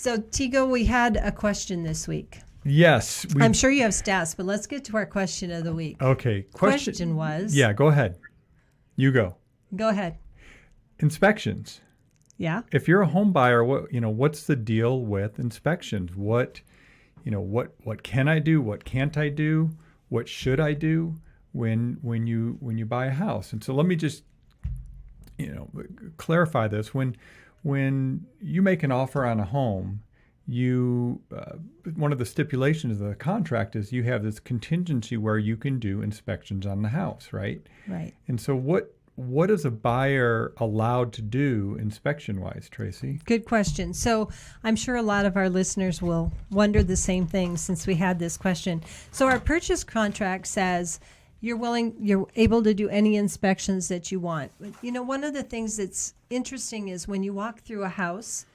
So, Tego, we had a question this week. Yes. I'm sure you have stats, but let's get to our question of the week. Okay. Question was... Yeah, go ahead. You go. Go ahead. Inspections. Yeah. If you're a home buyer, what's the deal with inspections? What can I do? What can't I do? What should I do when you buy a house? And so let me just clarify this. When you make an offer on a home, one of the stipulations of the contract is you have this contingency where you can do inspections on the house, right? Right. And so what is a buyer allowed to do inspection-wise, Tracy? Good question. So I'm sure a lot of our listeners will wonder the same thing since we had this question. So our purchase contract says you're able to do any inspections that you want. But, one of the things that's interesting is when you walk through a house,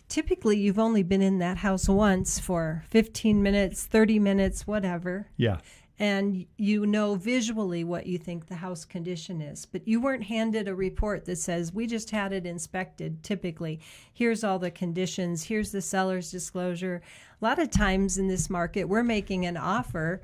typically you've only been in that house once for 15 minutes, 30 minutes, whatever. Yeah. And you know visually what you think the house condition is. But you weren't handed a report that says, we just had it inspected, typically. Here's all the conditions. Here's the seller's disclosure. A lot of times in this market, we're making an offer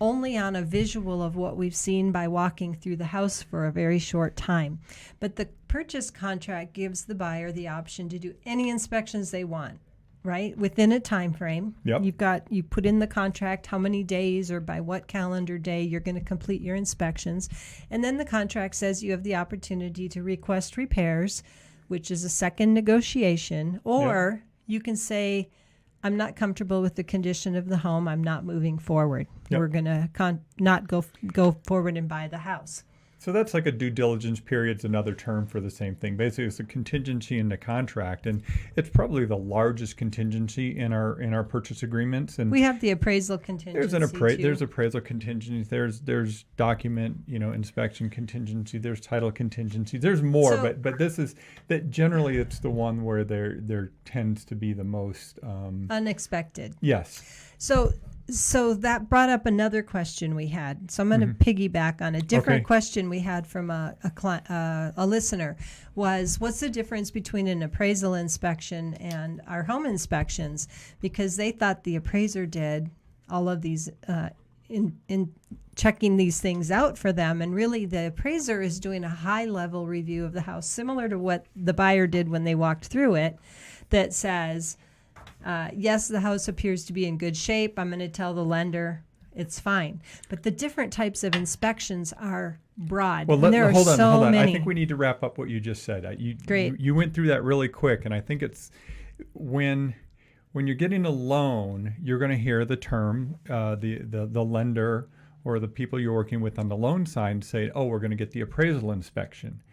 only on a visual of what we've seen by walking through the house for a very short time. But the purchase contract gives the buyer the option to do any inspections they want, right? Within a time frame. Yep. You put in the contract how many days or by what calendar day you're going to complete your inspections. And then the contract says you have the opportunity to request repairs, which is a second negotiation, or you can say, I'm not comfortable with the condition of the home. I'm not moving forward. Yep. We're going to not go forward and buy the house. So that's like a due diligence period is another term for the same thing. Basically, it's a contingency in the contract, and it's probably the largest contingency in our purchase agreements. And we have the appraisal contingency. There's appraisal contingency. There's document inspection contingency. There's title contingency. There's more, but this is that generally it's the one where there tends to be the most unexpected. Yes. So that brought up another question we had. So I'm going to piggyback on a different question we had from a listener was, what's the difference between an appraisal inspection and our home inspections? Because they thought the appraiser did all of these in checking these things out for them. And really the appraiser is doing a high-level review of the house, similar to what the buyer did when they walked through it, that says, yes, the house appears to be in good shape. I'm going to tell the lender it's fine. But the different types of inspections are broad. Well, hold on. I think we need to wrap up what you just said. Great. You went through that really quick, and I think it's when you're getting a loan, you're going to hear the term, the lender or the people you're working with on the loan side say, oh, we're going to get the appraisal inspection.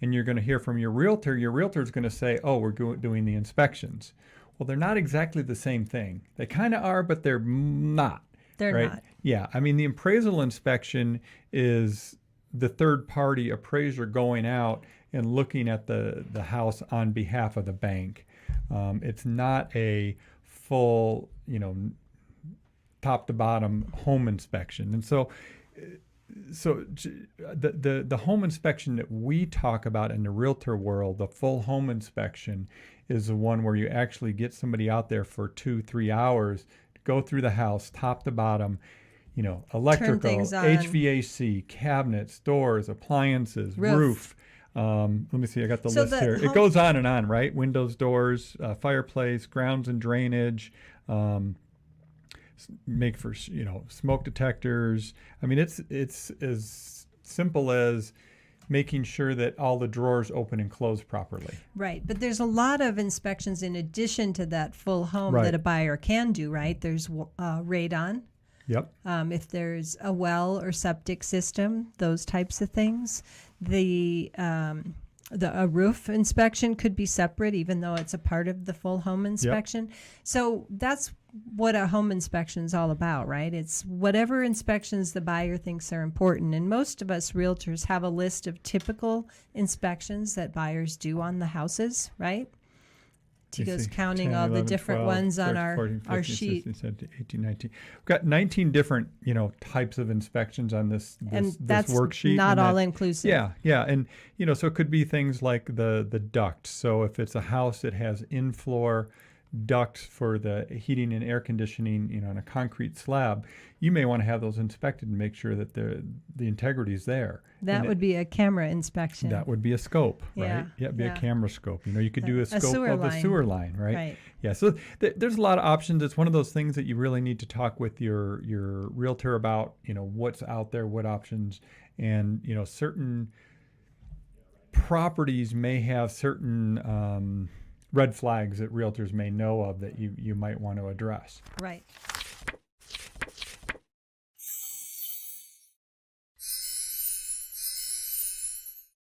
And you're going to hear from your realtor. Your realtor is going to say, oh, we're doing the inspections. Well, they're not exactly the same thing. They kind of are, but they're not. They're not. Yeah. I mean, the appraisal inspection is the third-party appraiser going out and looking at the house on behalf of the bank. It's not a full, top-to-bottom home inspection. And so the home inspection that we talk about in the realtor world, the full home inspection, is the one where you actually get somebody out there for 2-3 hours to go through the house, top to bottom, electrical, HVAC, cabinets, doors, appliances, roof. Let me see, I got the list here. It goes on and on, right? Windows, doors, fireplace, grounds and drainage, make for smoke detectors. I mean, it's as simple as making sure that all the drawers open and close properly. Right, but there's a lot of inspections in addition to that full home that a buyer can do, right? There's radon. Yep. If there's a well or septic system, those types of things. A roof inspection could be separate, even though it's a part of the full home inspection. Yep. So that's what a home inspection is all about, right? It's whatever inspections the buyer thinks are important. And most of us realtors have a list of typical inspections that buyers do on the houses, right? Tego's counting 10, all 11, the different 12, ones 13, on our 14, 15, sheet. 16, 17, 18, 19. We've got 19 different, types of inspections on this that's worksheet. Not all inclusive. Yeah. And, so it could be things like the duct. So if it's a house that has in-floor ducts for the heating and air conditioning, on a concrete slab, you may want to have those inspected and make sure that the integrity is there. That would be a camera inspection. That would be a scope, right? Yeah, It'd be a camera scope. You could do a scope sewer of line. a sewer line, right? Right. Yeah. So there's a lot of options. It's one of those things that you really need to talk with your realtor about. What's out there, what options, and certain properties may have certain red flags that realtors may know of that you might want to address. Right.